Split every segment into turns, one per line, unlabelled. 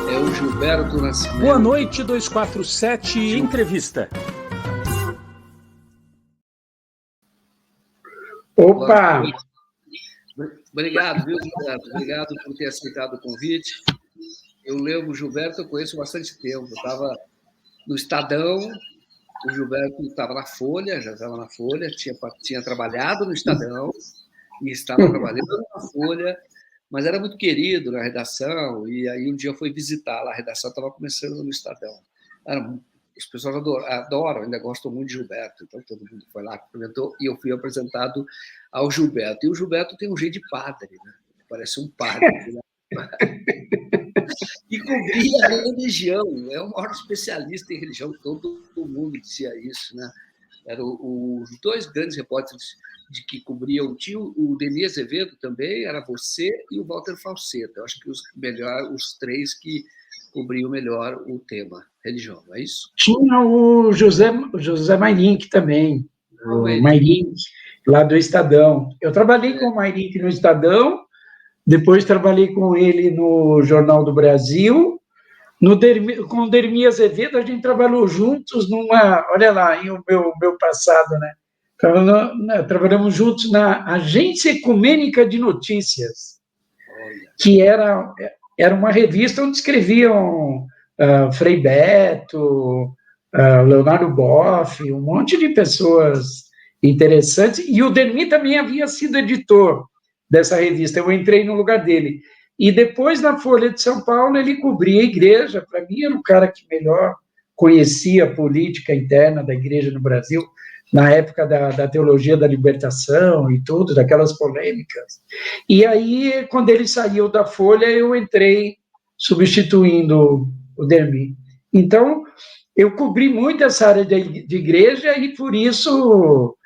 É o Gilberto Nascimento.
Boa noite, 247, entrevista.
Opa!
Obrigado, viu, Gilberto? Obrigado por ter aceitado o convite. Eu leio o Gilberto, eu conheço há bastante tempo. Eu estava no Estadão, o Gilberto estava na Folha, já estava na Folha, tinha trabalhado no Estadão e estava trabalhando na Folha, mas era muito querido na redação, e aí um dia eu fui visitar lá, a redação estava começando no Estadão. As pessoas adoram, ainda gostam muito de Gilberto, então todo mundo foi lá, cumprimentou, e eu fui apresentado ao Gilberto. E o Gilberto tem um jeito de padre, né? Parece um padre, né? E cobria a religião, é o maior especialista em religião, todo mundo dizia isso, né? Eram os dois grandes repórteres que cobriam, tinha o Denis Azevedo também, era você e o Walter Falseta. Eu acho que os três que cobriam melhor o tema religião, não é isso?
Tinha o José Mairink também, o Mairink, lá do Estadão. Eu trabalhei com o Mairink no Estadão, depois trabalhei com ele no Jornal do Brasil. Com o Dermi Azevedo, a gente trabalhou juntos olha lá, o meu passado, né? Trabalhamos juntos na Agência Ecumênica de Notícias, que era uma revista onde escreviam Frei Beto, Leonardo Boff, um monte de pessoas interessantes, e o Dermi também havia sido editor dessa revista, eu entrei no lugar dele. E depois, na Folha de São Paulo, ele cobria a igreja. Para mim, era o cara que melhor conhecia a política interna da igreja no Brasil, na época da teologia da libertação e tudo, daquelas polêmicas. E aí, quando ele saiu da Folha, eu entrei substituindo o Dermi. Então, eu cobri muito essa área de igreja e, por isso,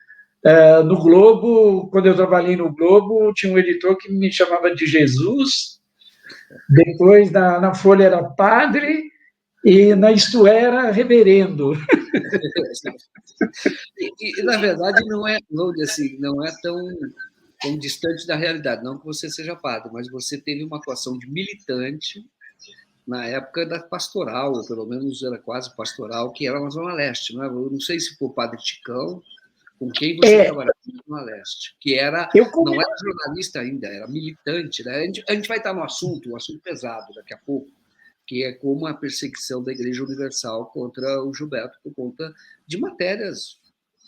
no Globo, quando eu trabalhei no Globo, tinha um editor que me chamava de Jesus. Depois, na Folha, era padre, e na Isto era reverendo.
E na verdade, não é tão distante da realidade. Não que você seja padre, mas você teve uma atuação de militante na época da pastoral, ou pelo menos era quase pastoral, que era na Zona Leste. Não é? Eu não sei se foi o padre Ticão, com quem você trabalhava na Zona Leste, que não era jornalista ainda, era militante. Né? A gente vai estar no assunto, um assunto pesado daqui a pouco, que é como a perseguição da Igreja Universal contra o Gilberto por conta de matérias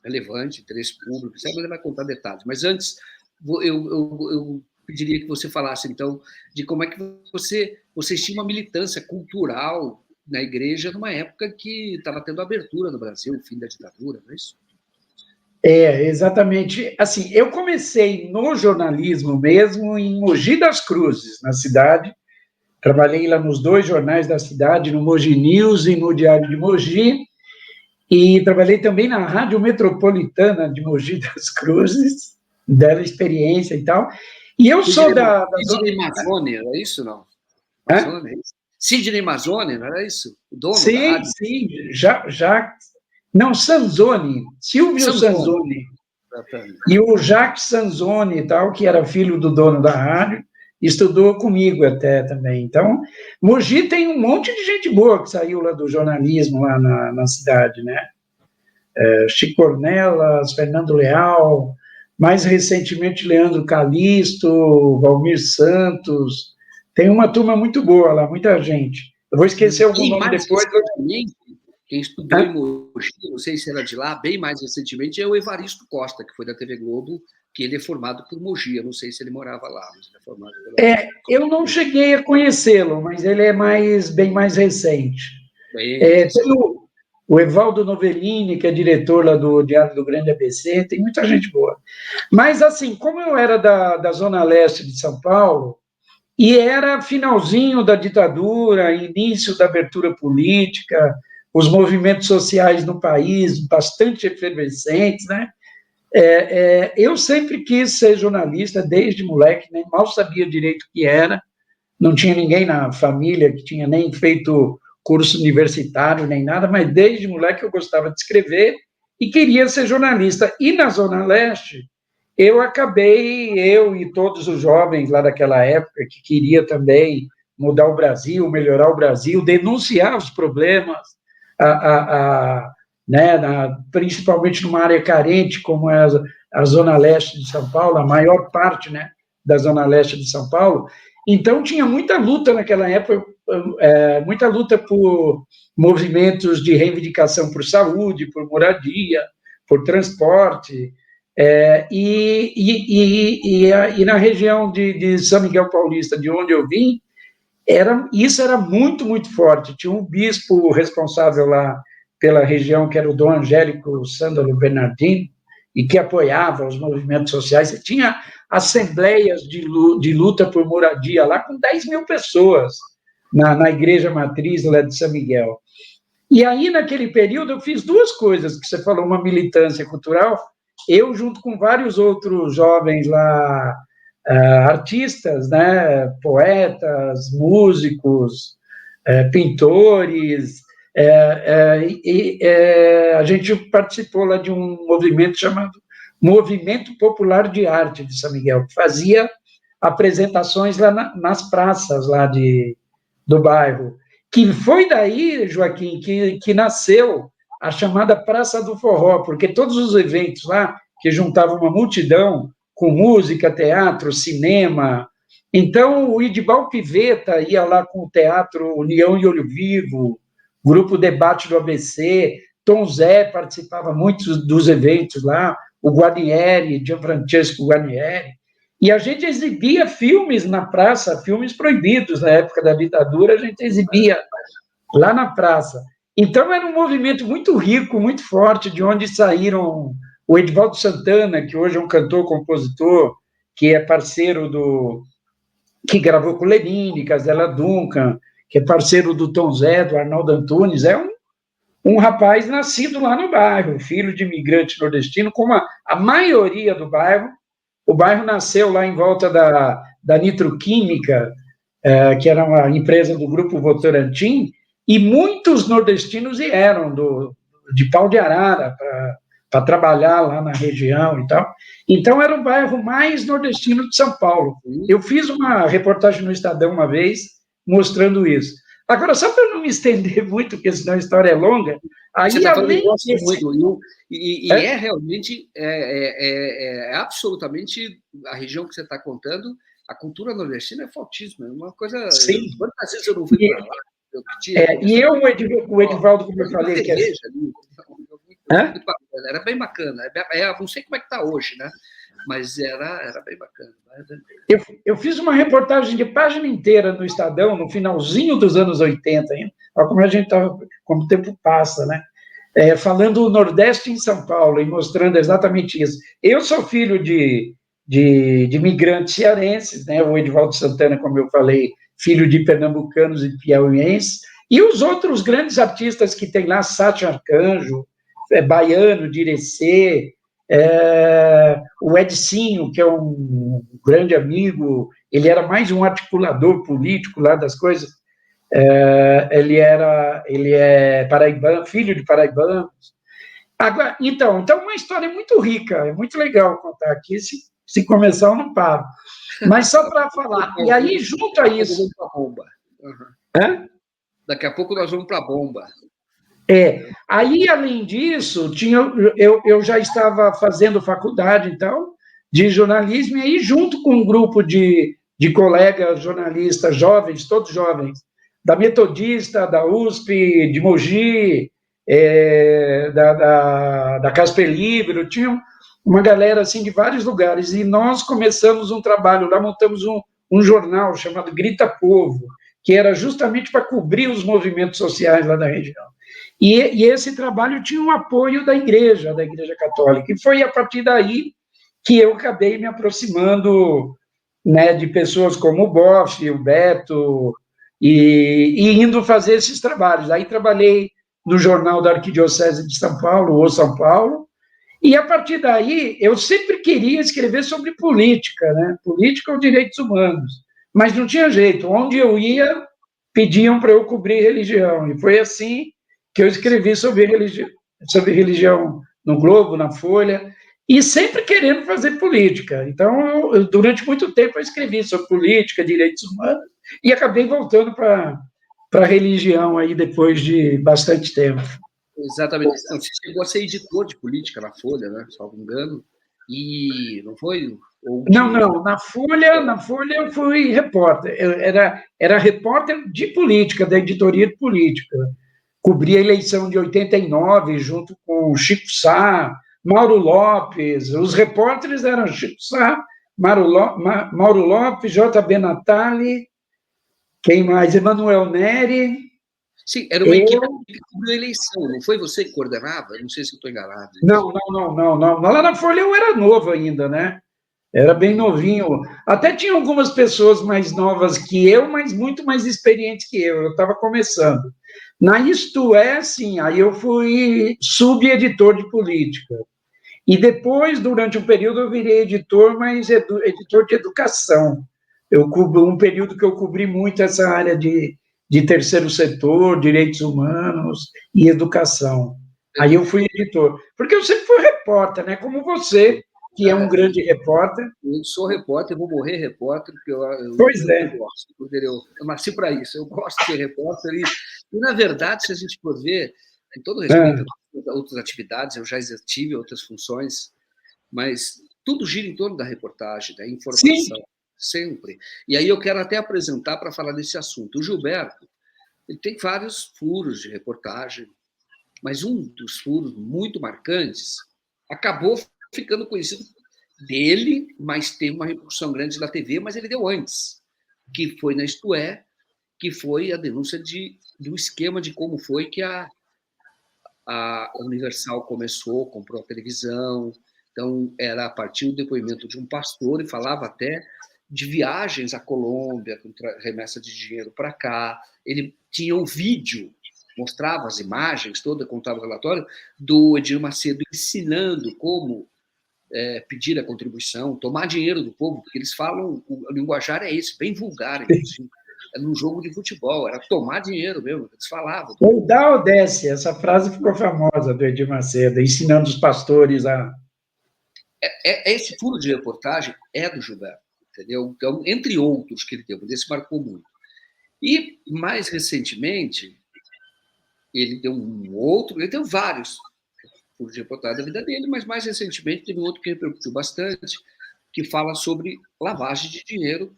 relevantes, interesse público, mas ele vai contar detalhes. Mas antes, eu pediria que você falasse, então, de como é que vocês tinham uma militância cultural na Igreja numa época que estava tendo abertura no Brasil, o fim da ditadura, não é isso?
Exatamente. Assim, eu comecei no jornalismo mesmo em Mogi das Cruzes, na cidade. Trabalhei lá nos dois jornais da cidade, no Mogi News e no Diário de Mogi. E trabalhei também na Rádio Metropolitana de Mogi das Cruzes, dela experiência e tal. E eu sou da
Sidney Mazzoni, era isso, não? Mazzoni, é isso? Sidney Mazzoni, não era isso? O dono da rádio?
Sim, já... Não, Sanzoni, Silvio Sanzoni. E o Jacques Sanzoni e tal, que era filho do dono da rádio, estudou comigo até também. Então, Mogi tem um monte de gente boa que saiu lá do jornalismo lá na cidade, né? Chico Ornelas, Fernando Leal, mais recentemente Leandro Calixto, Valmir Santos. Tem uma turma muito boa lá, muita gente. Eu vou esquecer algum nome depois.
Quem estudou em Mogi, não sei se era de lá, bem mais recentemente, é o Evaristo Costa, que foi da TV Globo, que ele é formado por Mogi. Eu não sei se ele morava lá, mas ele é formado pela...
Eu não cheguei a conhecê-lo, mas ele é bem mais recente. Tem o Evaldo Novellini, que é diretor lá do Diário do Grande ABC, tem muita gente boa. Mas, assim, como eu era da Zona Leste de São Paulo, e era finalzinho da ditadura, início da abertura política, os movimentos sociais no país bastante efervescentes, né? Eu sempre quis ser jornalista, desde moleque, nem mal sabia direito o que era, não tinha ninguém na família que tinha nem feito curso universitário, nem nada, mas desde moleque eu gostava de escrever e queria ser jornalista. E na Zona Leste, eu e todos os jovens lá daquela época, que queria também mudar o Brasil, melhorar o Brasil, denunciar os problemas, né, principalmente numa área carente, como é a Zona Leste de São Paulo, a maior parte, né, da Zona Leste de São Paulo. Então, tinha muita luta naquela época, muita luta por movimentos de reivindicação por saúde, por moradia, por transporte, e na região de São Miguel Paulista, de onde eu vim, isso era muito, muito forte. Tinha um bispo responsável lá pela região, que era o Dom Angélico Sândalo Bernardino, e que apoiava os movimentos sociais. E tinha assembleias de luta por moradia lá, com 10 mil pessoas, na igreja matriz lá de São Miguel. E aí, naquele período, eu fiz duas coisas, que você falou, uma militância cultural. Eu, junto com vários outros jovens lá, artistas, né, poetas, músicos, pintores, a gente participou lá de um movimento chamado Movimento Popular de Arte de São Miguel, que fazia apresentações lá nas praças lá do bairro, que foi daí, Joaquim, que nasceu a chamada Praça do Forró, porque todos os eventos lá, que juntavam uma multidão, com música, teatro, cinema. Então, o Idibal Piveta ia lá com o Teatro União e Olho Vivo, Grupo Debate do ABC, Tom Zé participava muito dos eventos lá, o Guarnieri, Gianfrancesco Guarnieri, e a gente exibia filmes na praça, filmes proibidos na época da ditadura, a gente exibia lá na praça. Então, era um movimento muito rico, muito forte, de onde saíram o Edivaldo Santana, que hoje é um cantor, compositor, que é parceiro que gravou com Lenine, Casella Duncan, que é parceiro do Tom Zé, do Arnaldo Antunes, é um rapaz nascido lá no bairro, filho de imigrante nordestino, como a maioria do bairro. O bairro nasceu lá em volta da Nitroquímica, que era uma empresa do Grupo Votorantim, e muitos nordestinos vieram de Pau de Arara para trabalhar lá na região e tal. Então, era o bairro mais nordestino de São Paulo. Eu fiz uma reportagem no Estadão uma vez, mostrando isso. Agora, só para não me estender muito, porque senão a história é longa, aí
você está falando
além
muito, é realmente, absolutamente, a região que você está contando, a cultura nordestina é fortíssima, é uma coisa...
Sim.
Quantas vezes eu não fui para lá?
O Edivaldo, como eu falei...
Era bem bacana. Não sei como é que está hoje, né? Mas era bem bacana.
Eu fiz uma reportagem de página inteira no Estadão, no finalzinho dos anos 80, ainda. Olha como a gente estava, como o tempo passa, né? Falando o Nordeste em São Paulo e mostrando exatamente isso. Eu sou filho de imigrantes cearenses, né? O Edivaldo Santana, como eu falei, filho de pernambucanos e piauienses, e os outros grandes artistas que tem lá, Sátio Arcanjo, Baiano, Direcê, o Edicinho, que é um grande amigo, ele era mais um articulador político lá das coisas, ele é paraibano, filho de paraibanos. Agora, então, uma história muito rica, é muito legal contar aqui, se começar eu não paro. Mas só para falar, e aí junto a isso...
Daqui a pouco nós vamos para a bomba.
Aí, além disso, eu já estava fazendo faculdade, então, de jornalismo, e aí, junto com um grupo de colegas jornalistas jovens, todos jovens, da Metodista, da USP, de Mogi, da Casper Libero, tinha uma galera assim, de vários lugares, e nós começamos um trabalho, lá montamos um jornal chamado Grita Povo, que era justamente para cobrir os movimentos sociais lá da região. E esse trabalho tinha um apoio da Igreja Católica, e foi a partir daí que eu acabei me aproximando, né, de pessoas como o Boff, o Beto, e indo fazer esses trabalhos. Aí trabalhei no Jornal da Arquidiocese de São Paulo, ou São Paulo, e a partir daí eu sempre queria escrever sobre política, né, política ou direitos humanos, mas não tinha jeito. Onde eu ia, pediam para eu cobrir religião, e foi assim que eu escrevi sobre religião no Globo, na Folha, e sempre querendo fazer política. Então, durante muito tempo, eu escrevi sobre política, direitos humanos, e acabei voltando para a religião aí depois de bastante tempo.
Exatamente. Então, você chegou a ser editor de política na Folha, né? Se não me engano. E não foi?
Não. Na Folha eu fui repórter. Eu era repórter de política, da editoria de política. Cobri a eleição de 89, junto com Chico Sá, Mauro Lopes. Os repórteres eram Chico Sá, Mauro Lopes, JB Natali, quem mais? Emanuel Neri.
Sim, era uma equipe que cobriu a eleição, não foi você que coordenava? Não sei se eu estou enganado.
Não. Lá na Folha eu era novo ainda, né? Era bem novinho. Até tinha algumas pessoas mais novas que eu, mas muito mais experientes que eu. Eu estava começando. Na Isto É, sim, aí eu fui subeditor de política. E depois, durante um período, eu virei editor, mas editor de educação. Um período que eu cobri muito essa área de terceiro setor, direitos humanos e educação. Aí eu fui editor. Porque eu sempre fui repórter, né? Como você, que é um grande repórter.
Eu sou repórter, vou morrer repórter, porque eu gosto. Eu nasci para isso, eu gosto de ser repórter. E, na verdade, se a gente for ver, com todo respeito a outras atividades, eu já tive outras funções, mas tudo gira em torno da reportagem, da informação, sim, sempre. E aí eu quero até apresentar para falar desse assunto. O Gilberto, ele tem vários furos de reportagem, mas um dos furos muito marcantes acabou ficando conhecido dele, mas teve uma repercussão grande na TV, mas ele deu antes, que foi na Isto É, que foi a denúncia do esquema de como foi que a Universal comprou a televisão. Então, era a partir do depoimento de um pastor, e falava até de viagens à Colômbia, com remessa de dinheiro para cá. Ele tinha um vídeo, mostrava as imagens todas, contava o relatório, do Edir Macedo ensinando como pedir a contribuição, tomar dinheiro do povo, porque eles falam, o linguajar é esse, bem vulgar, inclusive. Era num jogo de futebol, era tomar dinheiro mesmo, eles falavam.
Ou dá ou desce, essa frase ficou famosa do Edir Macedo, ensinando os pastores a...
Esse furo de reportagem é do Gilberto, entendeu? Então, entre outros que ele teve, desse marcou muito. E, mais recentemente, ele deu vários furos de reportagem da vida dele, mas mais recentemente teve um outro que repercutiu bastante, que fala sobre lavagem de dinheiro,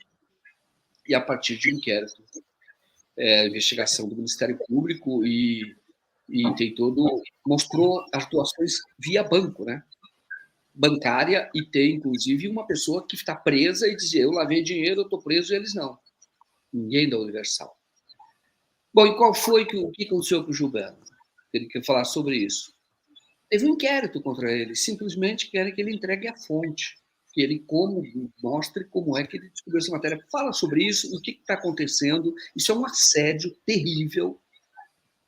e a partir de um inquérito, investigação do Ministério Público, e tem mostrou atuações via banco, né? Bancária, e tem, inclusive, uma pessoa que está presa e dizia: eu lavei dinheiro, eu estou preso, e eles não. Ninguém da Universal. Bom, e o que aconteceu com o Gilberto? Ele quer falar sobre isso. Teve um inquérito contra ele, simplesmente querem que ele entregue a fonte, que ele mostre como é que ele descobriu essa matéria. Fala sobre isso, o que está acontecendo. Isso é um assédio terrível,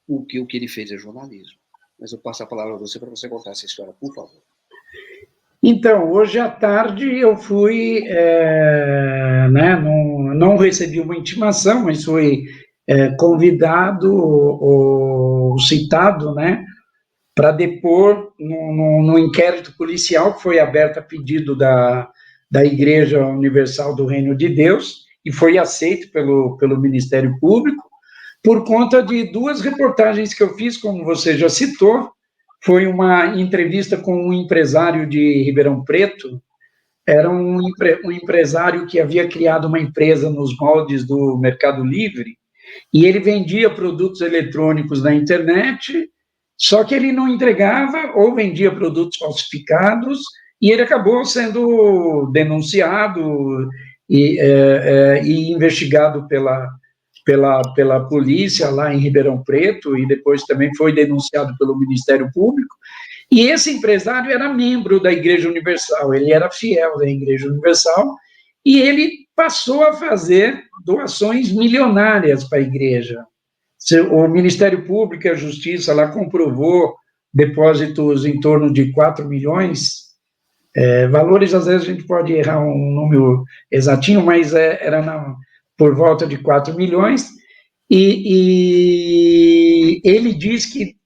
porque o que ele fez é jornalismo. Mas eu passo a palavra a você para você contar essa história, por favor.
Então, hoje à tarde eu fui, não recebi uma intimação, mas fui convidado ou citado, né, para depor no inquérito policial que foi aberto a pedido da Igreja Universal do Reino de Deus e foi aceito pelo Ministério Público, por conta de duas reportagens que eu fiz, como você já citou. Foi uma entrevista com um empresário de Ribeirão Preto. Era um empresário que havia criado uma empresa nos moldes do Mercado Livre, e ele vendia produtos eletrônicos na internet, só que ele não entregava ou vendia produtos falsificados, e ele acabou sendo denunciado e investigado pela polícia lá em Ribeirão Preto, e depois também foi denunciado pelo Ministério Público. E esse empresário era membro da Igreja Universal, ele era fiel da Igreja Universal, e ele passou a fazer doações milionárias para a igreja. O Ministério Público e a Justiça lá comprovou depósitos em torno de 4 milhões, valores, às vezes a gente pode errar um número exatinho, mas era por volta de 4 milhões, e ele diz que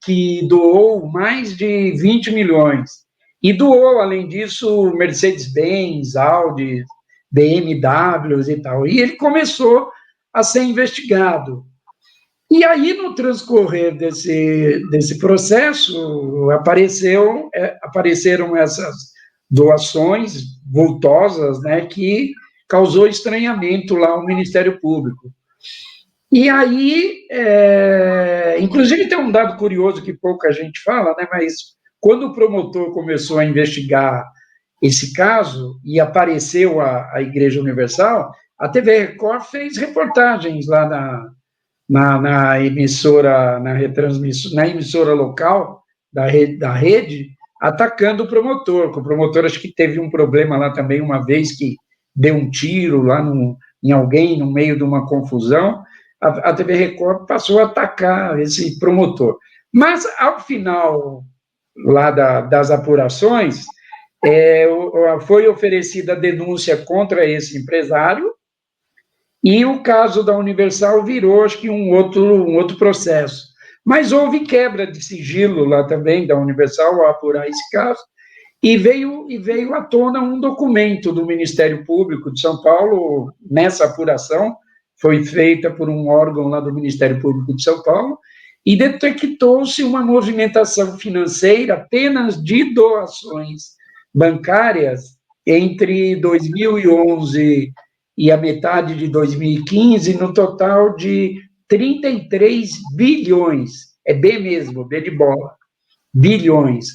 doou mais de 20 milhões, e doou, além disso, Mercedes-Benz, Audi, BMWs e tal, e ele começou a ser investigado. E aí, no transcorrer desse processo, apareceram essas doações vultosas, né, que causou estranhamento lá ao Ministério Público. E aí, inclusive tem um dado curioso que pouca gente fala, né, mas quando o promotor começou a investigar esse caso e apareceu a Igreja Universal, a TV Record fez reportagens lá na emissora, na emissora local da rede, atacando o promotor, que o promotor acho que teve um problema lá também uma vez que deu um tiro lá em alguém no meio de uma confusão. A TV Record passou a atacar esse promotor. Mas, ao final lá das apurações, foi oferecida denúncia contra esse empresário, e o caso da Universal virou, acho que, um outro processo. Mas houve quebra de sigilo lá também da Universal ao apurar esse caso, e veio à tona um documento do Ministério Público de São Paulo, nessa apuração, foi feita por um órgão lá do Ministério Público de São Paulo, e detectou-se uma movimentação financeira apenas de doações bancárias entre 2011 e a metade de 2015, no total de 33 bilhões, é B mesmo, B de bola, bilhões.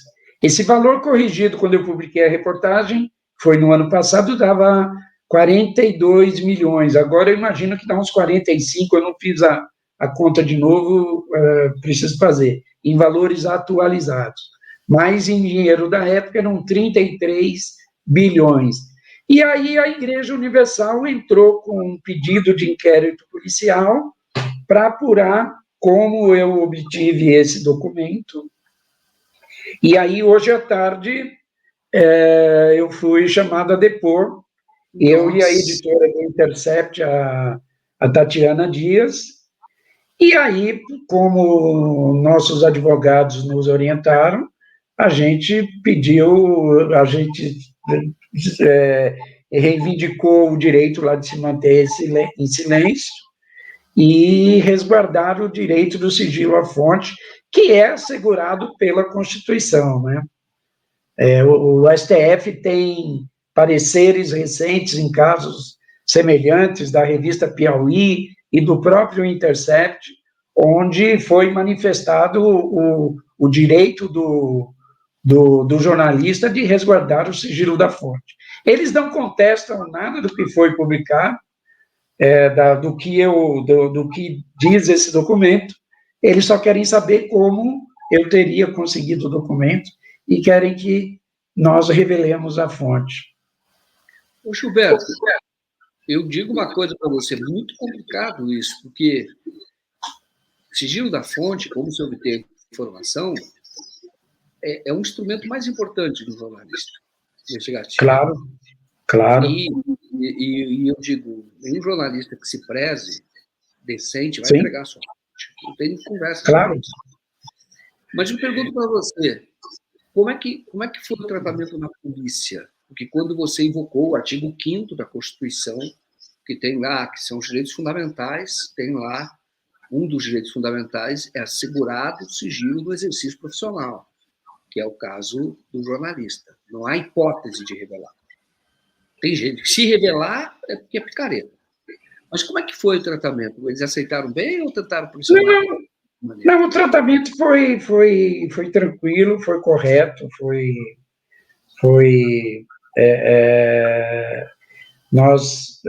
Esse valor corrigido, quando eu publiquei a reportagem, foi no ano passado, dava 42 milhões, agora eu imagino que dá uns 45, eu não fiz a conta de novo, preciso fazer, em valores atualizados, mas em dinheiro da época eram 33 bilhões. E aí a Igreja Universal entrou com um pedido de inquérito policial para apurar como eu obtive esse documento. E aí, hoje à tarde, eu fui chamado a depor, eu e a editora do Intercept, a Tatiana Dias, e aí, como nossos advogados nos orientaram, a gente reivindicou o direito lá de se manter em silêncio e resguardar o direito do sigilo à fonte, que é assegurado pela Constituição, né? O STF tem pareceres recentes em casos semelhantes da revista Piauí e do próprio Intercept, onde foi manifestado o direito do jornalista de resguardar o sigilo da fonte. Eles não contestam nada do que foi publicado, do que diz esse documento, eles só querem saber como eu teria conseguido o documento e querem que nós revelemos a fonte.
Ô, Gilberto, eu digo uma coisa para você, muito complicado isso, porque sigilo da fonte, como se obter informação, é um instrumento mais importante do jornalista investigativo.
Claro.
E eu digo, um jornalista que se preze, decente, vai entregar a sua fonte. Não tem conversa.
Claro.
Mas eu pergunto para você, como é que foi o tratamento na polícia? Porque quando você invocou o artigo 5º da Constituição, que tem lá, que são os direitos fundamentais, tem lá, um dos direitos fundamentais é assegurado o sigilo do exercício profissional, que é o caso do jornalista. Não há hipótese de revelar. Tem gente que se revelar é porque é picareta. Mas como é que foi o tratamento? Eles aceitaram bem ou tentaram pressionar?
Não, o tratamento foi tranquilo, foi correto, nós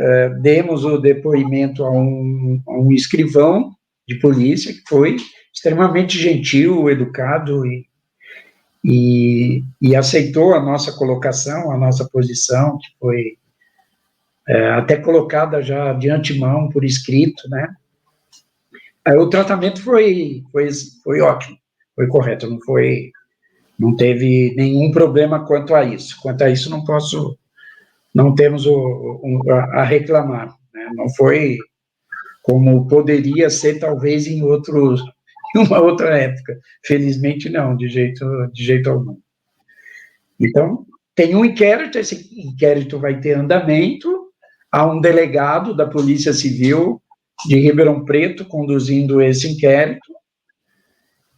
demos o depoimento a um escrivão de polícia, que foi extremamente gentil, educado e aceitou a nossa colocação, a nossa posição, que foi até colocada já de antemão por escrito, né? O tratamento foi ótimo, foi correto, não teve nenhum problema quanto a isso. Quanto a isso, não temos a reclamar, né? Não foi como poderia ser, talvez, em uma outra época. Felizmente, não, de jeito algum. Então, tem um inquérito, esse inquérito vai ter andamento, há um delegado da Polícia Civil de Ribeirão Preto, conduzindo esse inquérito,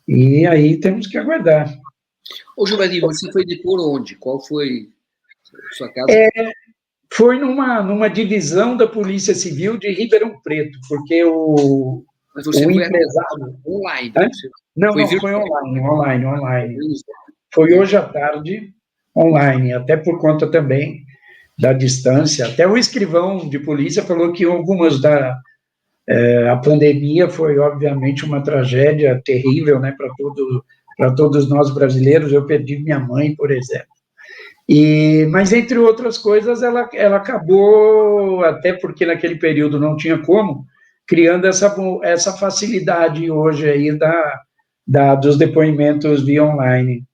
e aí temos que aguardar.
Ô, Giovanni, você foi depor onde? Qual foi a sua casa?
Foi numa divisão da Polícia Civil de Ribeirão Preto, porque o empresário...
Online?
Não, foi online. Foi hoje à tarde, online, até por conta também da distância. Até o escrivão de polícia falou que algumas a pandemia foi, obviamente, uma tragédia terrível, né, para todos nós brasileiros. Eu perdi minha mãe, por exemplo. Mas, entre outras coisas, ela acabou, até porque naquele período não tinha como, criando essa facilidade hoje aí dos depoimentos via online.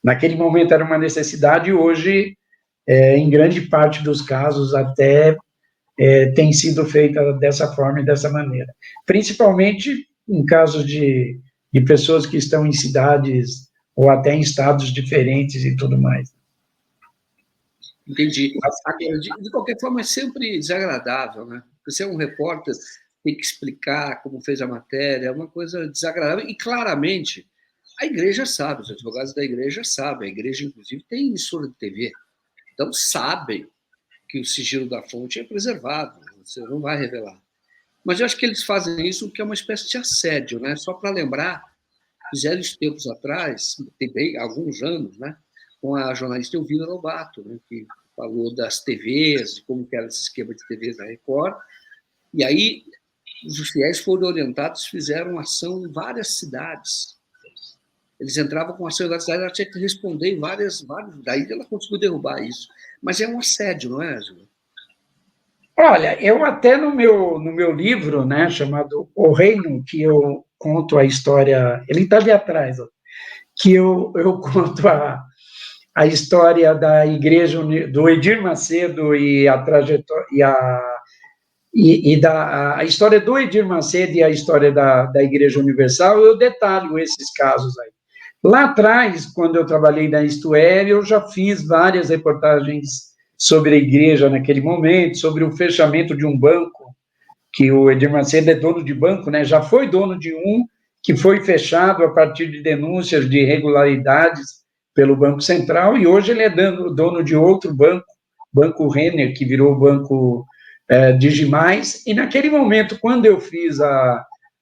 Naquele momento era uma necessidade, e hoje, em grande parte dos casos, até tem sido feita dessa forma e dessa maneira. Principalmente em casos de pessoas que estão em cidades ou até em estados diferentes e tudo mais.
Entendi. De qualquer forma, é sempre desagradável, né? Você é um repórter, tem que explicar como fez a matéria, é uma coisa desagradável. E, claramente, a igreja sabe, os advogados da igreja sabem. A igreja, inclusive, tem emissora de TV. Então, sabem que o sigilo da fonte é preservado, você não vai revelar. Mas eu acho que eles fazem isso porque é uma espécie de assédio, né? Só para lembrar, fizeram isso tempos atrás, tem bem, alguns anos, né? Com a jornalista Elvira Lobato, né? Que falou das TVs, de como que era esse esquema de TVs da Record. E aí, os fiéis foram orientados, fizeram ação em várias cidades. Eles entravam com ação em várias cidades, ela tinha que responder em várias, daí ela conseguiu derrubar isso. Mas é um assédio, não é, Ângelo?
Olha, eu até no meu livro, né, chamado O Reino, que eu conto a história, ele está ali atrás, ó, que eu conto a história da igreja do Edir Macedo e a trajetória a história do Edir Macedo e a história da Igreja Universal, eu detalho esses casos aí. Lá atrás, quando eu trabalhei na Isto É, eu já fiz várias reportagens sobre a igreja naquele momento, sobre o fechamento de um banco, que o Edir Macedo é dono de banco, né? Já foi dono de um que foi fechado a partir de denúncias de irregularidades pelo Banco Central, e hoje ele é dono de outro banco, Banco Renner, que virou o Banco Digimais, e naquele momento, quando eu fiz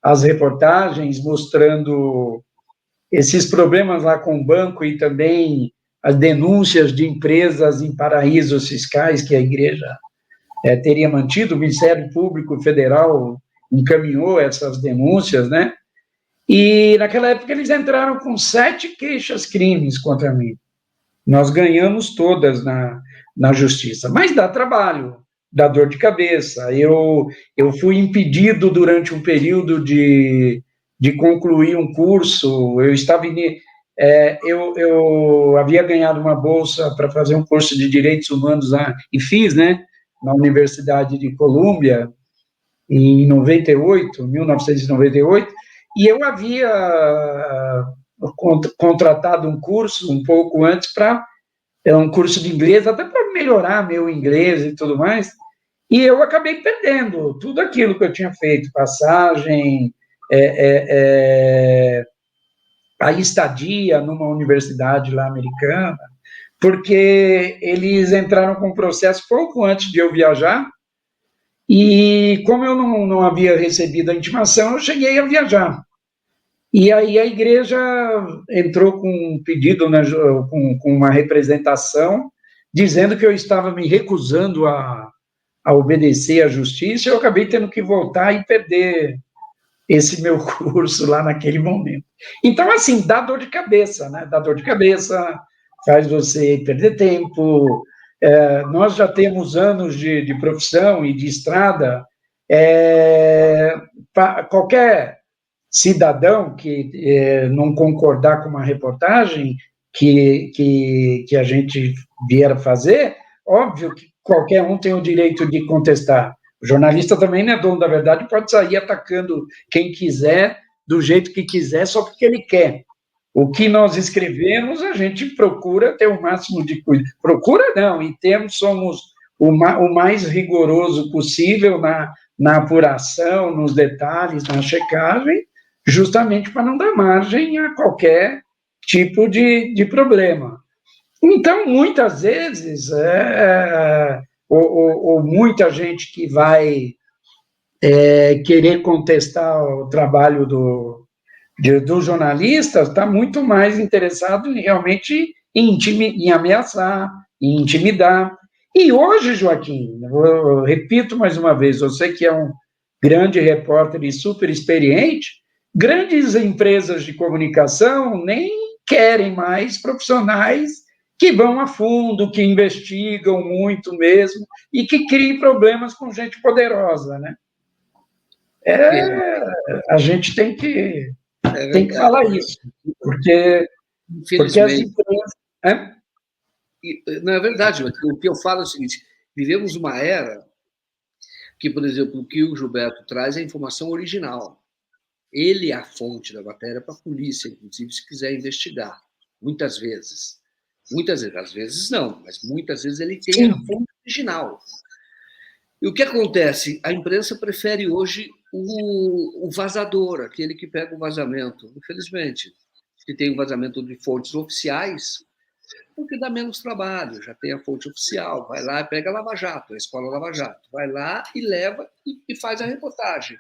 as reportagens mostrando esses problemas lá com o banco e também as denúncias de empresas em paraísos fiscais que a igreja teria mantido, o Ministério Público Federal encaminhou essas denúncias, né? E naquela época eles entraram com 7 queixas-crimes contra mim. Nós ganhamos todas na justiça, mas dá trabalho, dá dor de cabeça. Eu fui impedido durante um período de concluir um curso. Eu havia ganhado uma bolsa para fazer um curso de Direitos Humanos lá, e fiz, né, na Universidade de Colômbia, em 1998, e eu havia contratado um curso um pouco antes um curso de inglês, até para melhorar meu inglês e tudo mais, e eu acabei perdendo tudo aquilo que eu tinha feito, passagem, a estadia numa universidade lá americana, porque eles entraram com um processo pouco antes de eu viajar, e como eu não havia recebido a intimação, eu cheguei a viajar. E aí a igreja entrou com um pedido, né, com uma representação, dizendo que eu estava me recusando a obedecer à justiça, e eu acabei tendo que voltar e perder esse meu curso lá naquele momento. Então, assim, dá dor de cabeça, né? Dá dor de cabeça, faz você perder tempo. Nós já temos anos de profissão e de estrada. Qualquer cidadão que não concordar com uma reportagem que a gente vier a fazer, óbvio que qualquer um tem o direito de contestar. O jornalista também não é dono da verdade, pode sair atacando quem quiser, do jeito que quiser, só porque ele quer. O que nós escrevemos, a gente procura ter o máximo de cuidado. Procura não, em termos, somos o mais rigoroso possível na apuração, nos detalhes, na checagem, justamente para não dar margem a qualquer tipo de problema. Então, muitas vezes, ou muita gente que vai querer contestar o trabalho do jornalista está muito mais interessado realmente em ameaçar, em intimidar. E hoje, Joaquim, eu repito mais uma vez, você que é um grande repórter e super experiente, grandes empresas de comunicação nem querem mais profissionais que vão a fundo, que investigam muito mesmo e que criem problemas com gente poderosa, né? A gente tem que falar isso, porque as empresas...
Não é verdade, mas o que eu falo é o seguinte, vivemos uma era que, por exemplo, o que o Gilberto traz é a informação original. Ele é a fonte da matéria para a polícia, inclusive, se quiser investigar, muitas vezes. Muitas vezes, às vezes não, mas muitas vezes ele tem a fonte original. E o que acontece? A imprensa prefere hoje o vazador, aquele que pega o vazamento, infelizmente, que tem o vazamento de fontes oficiais, porque dá menos trabalho, já tem a fonte oficial, vai lá e pega a Lava Jato, a escola Lava Jato, vai lá e leva e faz a reportagem.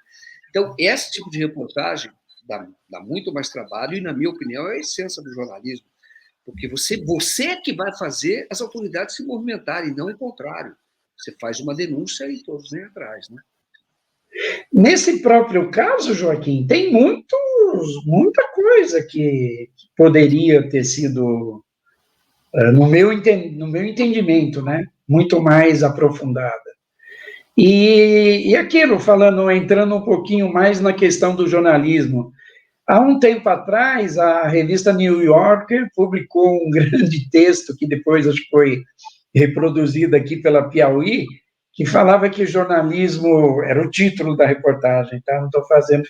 Então, esse tipo de reportagem dá muito mais trabalho e, na minha opinião, é a essência do jornalismo, porque você é que vai fazer as autoridades se movimentarem, não o contrário. Você faz uma denúncia e todos vêm atrás, né?
Nesse próprio caso, Joaquim, tem muita coisa que poderia ter sido, no meu entendimento, né, muito mais aprofundada. E aquilo, entrando um pouquinho mais na questão do jornalismo, há um tempo atrás, a revista New Yorker publicou um grande texto, que depois acho que foi reproduzido aqui pela Piauí, que falava que jornalismo, era o título da reportagem, tá? Não estou fazendo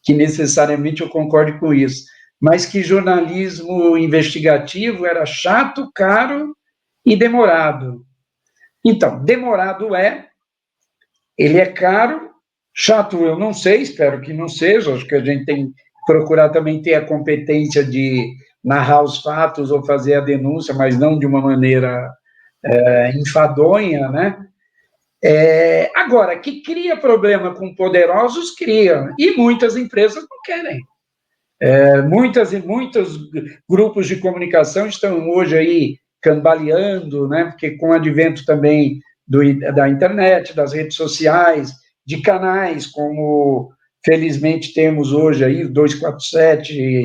que necessariamente eu concorde com isso, mas que jornalismo investigativo era chato, caro e demorado. Então, demorado ele é caro, chato eu não sei, espero que não seja, acho que a gente tem que procurar também ter a competência de narrar os fatos ou fazer a denúncia, mas não de uma maneira enfadonha, né? Agora, que cria problema com poderosos, cria, e muitas empresas não querem. Muitos grupos de comunicação estão hoje aí cambaleando, né? Porque com o advento também da internet, das redes sociais, de canais como, felizmente, temos hoje aí, 247,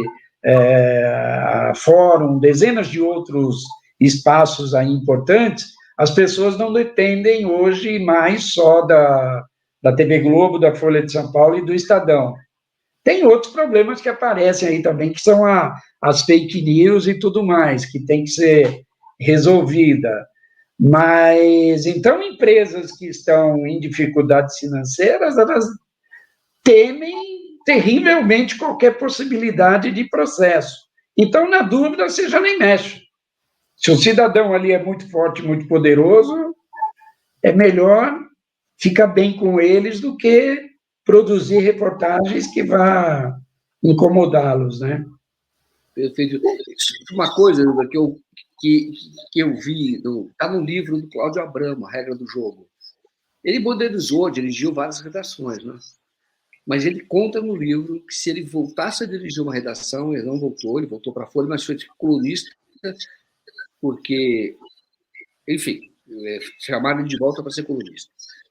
Fórum, dezenas de outros espaços aí importantes, as pessoas não dependem hoje mais só da TV Globo, da Folha de São Paulo e do Estadão. Tem outros problemas que aparecem aí também, que são as fake news e tudo mais, que tem que ser resolvida. Mas, então, empresas que estão em dificuldades financeiras, elas temem terrivelmente qualquer possibilidade de processo. Então, na dúvida, você já nem mexe. Se o cidadão ali é muito forte, muito poderoso, é melhor ficar bem com eles do que produzir reportagens que vá incomodá-los, né?
Perfeito. Uma coisa que eu vi, está no livro do Cláudio Abramo, A Regra do Jogo. Ele modernizou, dirigiu várias redações, né? Mas ele conta no livro que se ele voltasse a dirigir uma redação, ele não voltou, ele voltou para a Folha, mas foi colunista, porque, enfim, chamaram ele de volta para ser colunista.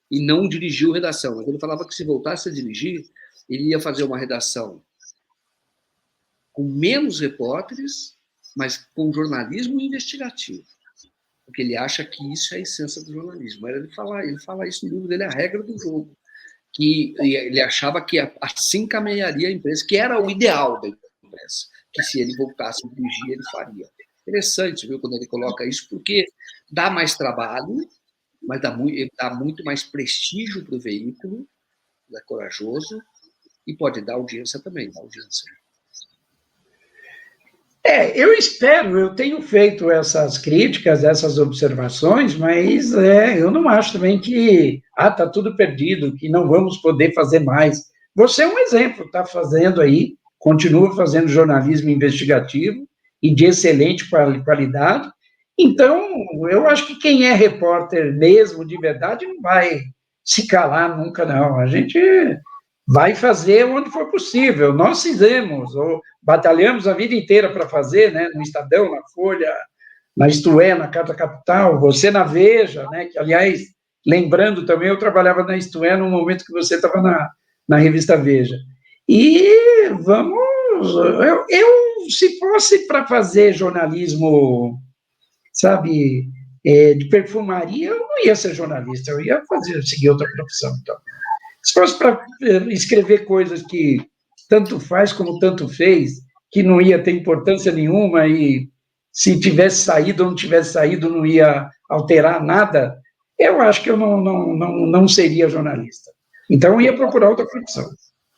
E não dirigiu redação. Mas ele falava que se voltasse a dirigir, ele ia fazer uma redação com menos repórteres, mas com jornalismo investigativo. Porque ele acha que isso é a essência do jornalismo. Ele fala isso no livro dele, A Regra do Jogo. Que ele achava que assim caminharia a imprensa, que era o ideal da imprensa, que se ele voltasse a dirigir, ele faria. Interessante, viu, quando ele coloca isso, porque dá mais trabalho, mas dá muito mais prestígio para o veículo, é corajoso, e pode dar audiência também,
Eu espero, eu tenho feito essas críticas, essas observações, mas eu não acho também que está tudo perdido, que não vamos poder fazer mais. Você é um exemplo, está fazendo aí, continua fazendo jornalismo investigativo e de excelente qualidade. Então, eu acho que quem é repórter mesmo, de verdade, não vai se calar nunca, não. A gente vai fazer onde for possível. Nós fizemos, ou batalhamos a vida inteira para fazer, né, no Estadão, na Folha, na Isto É, na Carta Capital, você na Veja, né, que, aliás, lembrando também, eu trabalhava na Isto É no momento que você estava na revista Veja. E vamos... se fosse para fazer jornalismo, sabe, de perfumaria, eu não ia ser jornalista, eu ia seguir outra profissão. Então. Se fosse para escrever coisas que tanto faz como tanto fez, que não ia ter importância nenhuma e se tivesse saído ou não tivesse saído não ia alterar nada, eu acho que eu não seria jornalista. Então, eu ia procurar outra profissão.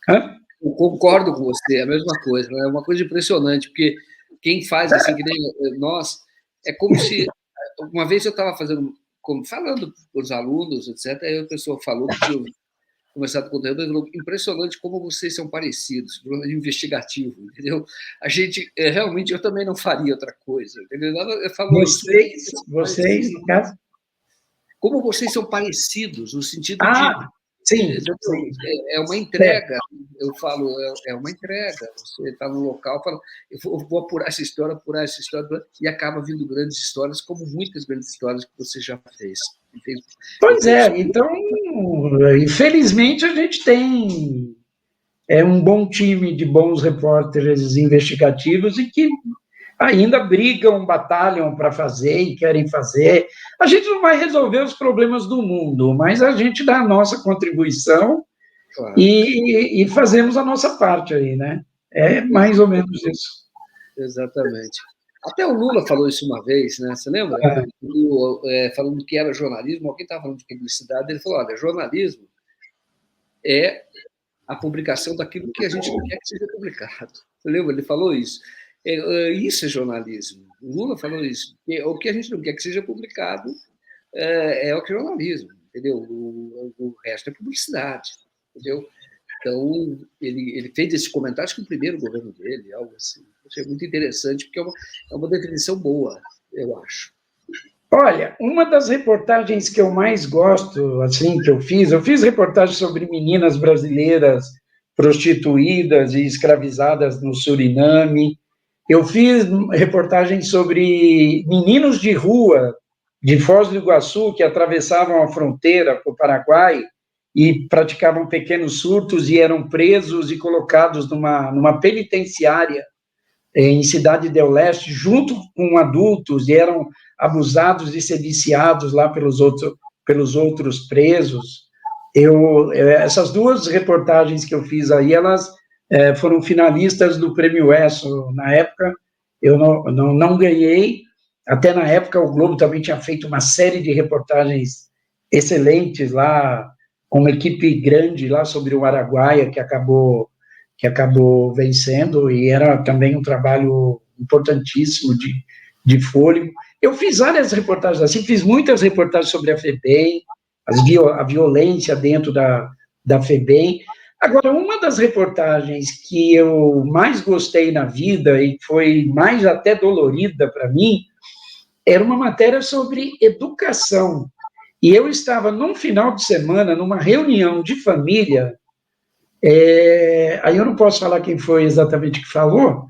Hã?
Eu concordo com você, é a mesma coisa. É uma coisa impressionante, porque quem faz assim, que nem nós, é como se... Uma vez eu estava falando para os alunos, etc., aí a pessoa falou que tinha começado com conteúdo, falou, impressionante como vocês são parecidos, investigativo, entendeu? A gente, realmente, eu também não faria outra coisa, entendeu?
Vocês, no caso?
Como vocês são parecidos, no sentido
sim.
É uma entrega, eu falo, é uma entrega. Você está no local, fala, eu vou apurar essa história, e acaba vindo grandes histórias, como muitas grandes histórias que você já fez.
Pois é, então, infelizmente, a gente tem um bom time de bons repórteres investigativos e que ainda brigam, batalham para fazer e querem fazer. A gente não vai resolver os problemas do mundo, mas a gente dá a nossa contribuição, claro, e fazemos a nossa parte aí, né? É mais ou menos isso.
Exatamente. Até o Lula falou isso uma vez, né? Você lembra? Falando que era jornalismo, alguém estava falando de publicidade, ele falou, olha, jornalismo é a publicação daquilo que a gente não quer que seja publicado. Você lembra? Ele falou isso. Isso é jornalismo. O Lula falou isso. O que a gente não quer que seja publicado é o que é jornalismo, entendeu? O resto é publicidade, entendeu? Então, ele fez esse comentário, acho que no primeiro governo dele, algo assim. Achei muito interessante, porque é uma definição boa, eu acho.
Olha, uma das reportagens que eu mais gosto, assim, que eu fiz reportagens sobre meninas brasileiras prostituídas e escravizadas no Suriname. Eu fiz reportagens sobre meninos de rua de Foz do Iguaçu que atravessavam a fronteira para o Paraguai e praticavam pequenos surtos e eram presos e colocados numa penitenciária em Cidade del Leste, junto com adultos, e eram abusados e sediciados lá pelos outros presos. Essas duas reportagens que eu fiz aí, elas foram finalistas do Prêmio ESSO na época. Eu não ganhei, até na época o Globo também tinha feito uma série de reportagens excelentes lá, com uma equipe grande lá sobre o Araguaia, que acabou vencendo, e era também um trabalho importantíssimo de fôlego. Eu fiz várias reportagens assim, fiz muitas reportagens sobre a FEBEM, a violência dentro da FEBEM. Agora, uma das reportagens que eu mais gostei na vida, e foi mais até dolorida para mim, era uma matéria sobre educação. E eu estava, num final de semana, numa reunião de família, aí eu não posso falar quem foi exatamente que falou,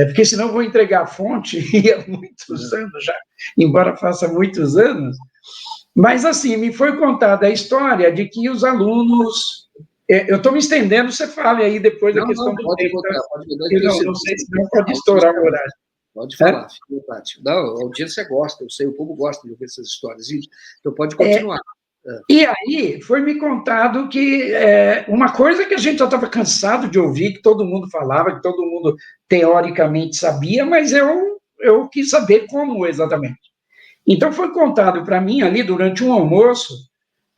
porque senão eu vou entregar a fonte, e há muitos anos já, embora faça muitos anos, mas assim, me foi contada a história de que os alunos... Eu estou me estendendo, você fale aí depois da questão do tempo. Não sei se não pode estourar o horário.
Pode falar, fica à vontade. Não, a audiência gosta, eu sei, o povo gosta de ouvir essas histórias, então pode continuar.
E aí foi me contado que uma coisa que a gente já estava cansado de ouvir, que todo mundo falava, que todo mundo teoricamente sabia, mas eu quis saber como exatamente. Então foi contado para mim ali durante um almoço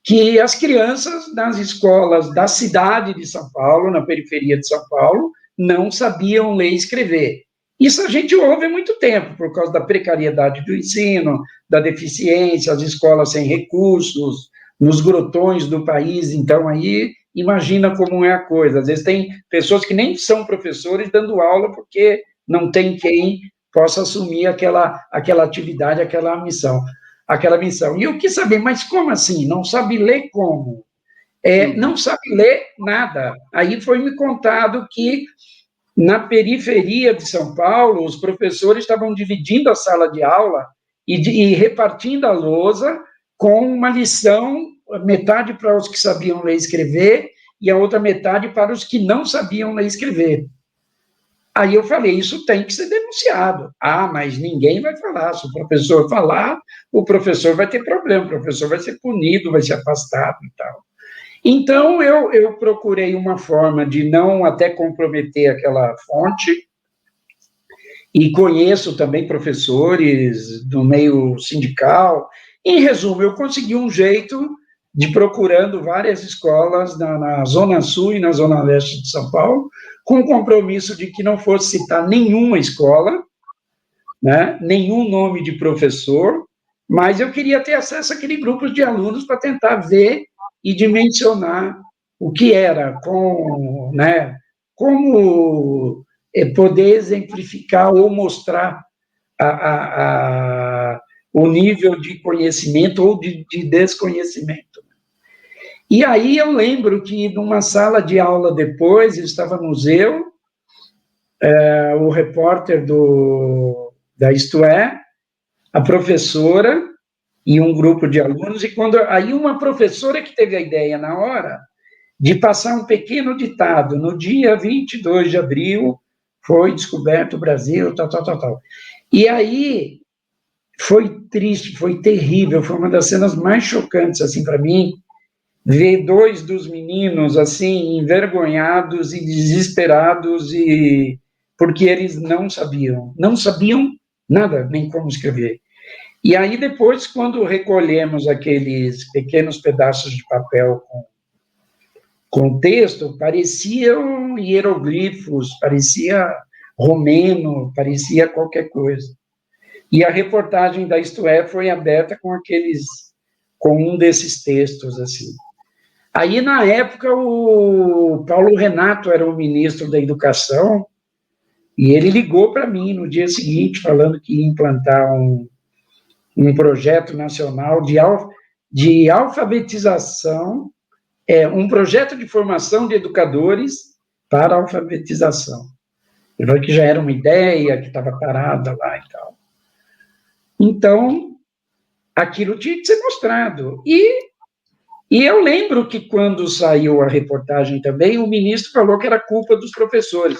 que as crianças nas escolas da cidade de São Paulo, na periferia de São Paulo, não sabiam ler e escrever. Isso a gente ouve há muito tempo, por causa da precariedade do ensino, da deficiência, as escolas sem recursos, nos grotões do país, então aí imagina como é a coisa. Às vezes tem pessoas que nem são professores dando aula porque não tem quem possa assumir aquela atividade, aquela missão. E eu quis saber, mas como assim? Não sabe ler como? Não sabe ler nada. Aí foi me contado que na periferia de São Paulo, os professores estavam dividindo a sala de aula e repartindo a lousa com uma lição, metade para os que sabiam ler e escrever, e a outra metade para os que não sabiam ler e escrever. Aí eu falei, isso tem que ser denunciado. Mas ninguém vai falar. Se o professor falar, o professor vai ter problema, o professor vai ser punido, vai ser afastado e tal. Então, eu procurei uma forma de não até comprometer aquela fonte, e conheço também professores do meio sindical. Em resumo, eu consegui um jeito de, procurando várias escolas na Zona Sul e na Zona Leste de São Paulo, com o compromisso de que não fosse citar nenhuma escola, né, nenhum nome de professor, mas eu queria ter acesso àquele grupo de alunos para tentar ver e dimensionar o que era, né, como poder exemplificar ou mostrar o nível de conhecimento ou de desconhecimento. E aí eu lembro que, numa sala de aula depois, estávamos eu, o repórter da Isto É, a professora e um grupo de alunos, e aí uma professora que teve a ideia na hora de passar um pequeno ditado: no dia 22 de abril foi descoberto o Brasil, tal. E aí foi triste, foi terrível, foi uma das cenas mais chocantes, assim, para mim, ver dois dos meninos, assim, envergonhados e desesperados, porque eles não sabiam nada, nem como escrever. E aí, depois, quando recolhemos aqueles pequenos pedaços de papel com texto, pareciam hieroglifos, parecia romeno, parecia qualquer coisa. E a reportagem da Isto É foi aberta com um desses textos, assim. Aí, na época, o Paulo Renato era o ministro da Educação, e ele ligou para mim no dia seguinte, falando que ia implantar um projeto nacional de alfabetização, um projeto de formação de educadores para alfabetização. Ele falou que já era uma ideia, que estava parada lá e tal. Então, aquilo tinha que ser mostrado. E eu lembro que, quando saiu a reportagem também, o ministro falou que era culpa dos professores.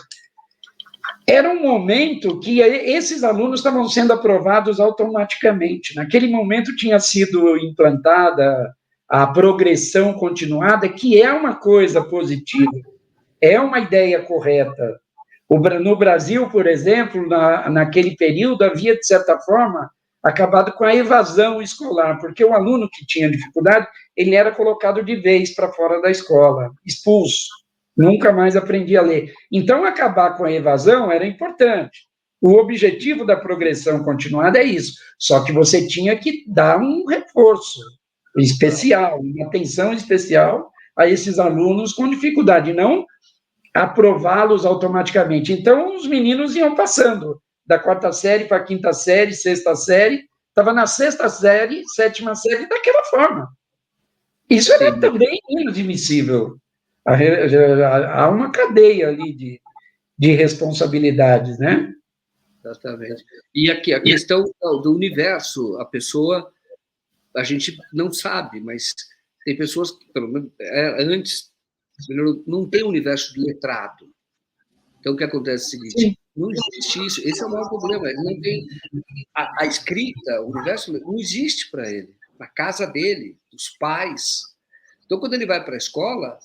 Era um momento que esses alunos estavam sendo aprovados automaticamente. Naquele momento tinha sido implantada a progressão continuada, que é uma coisa positiva, é uma ideia correta. No Brasil, por exemplo, naquele período, havia, de certa forma, acabado com a evasão escolar, porque o aluno que tinha dificuldade, ele era colocado de vez para fora da escola, expulso, nunca mais aprendia a ler. Então, acabar com a evasão era importante. O objetivo da progressão continuada é isso, só que você tinha que dar um reforço especial, uma atenção especial a esses alunos com dificuldade, não aprová-los automaticamente. Então, os meninos iam passando da quarta série para a quinta série, sexta série, estava na sexta série, sétima série, daquela forma. Isso era também inadmissível. Há uma cadeia ali de responsabilidades, né?
Exatamente. E aqui, a questão do universo, a pessoa, a gente não sabe, mas tem pessoas que, pelo menos, antes, não tem universo de letrado. Então, o que acontece é o seguinte: sim, não existe isso. Esse é o maior problema. Ele não tem a escrita, o universo não existe para ele, na casa dele, dos pais. Então, quando ele vai para a escola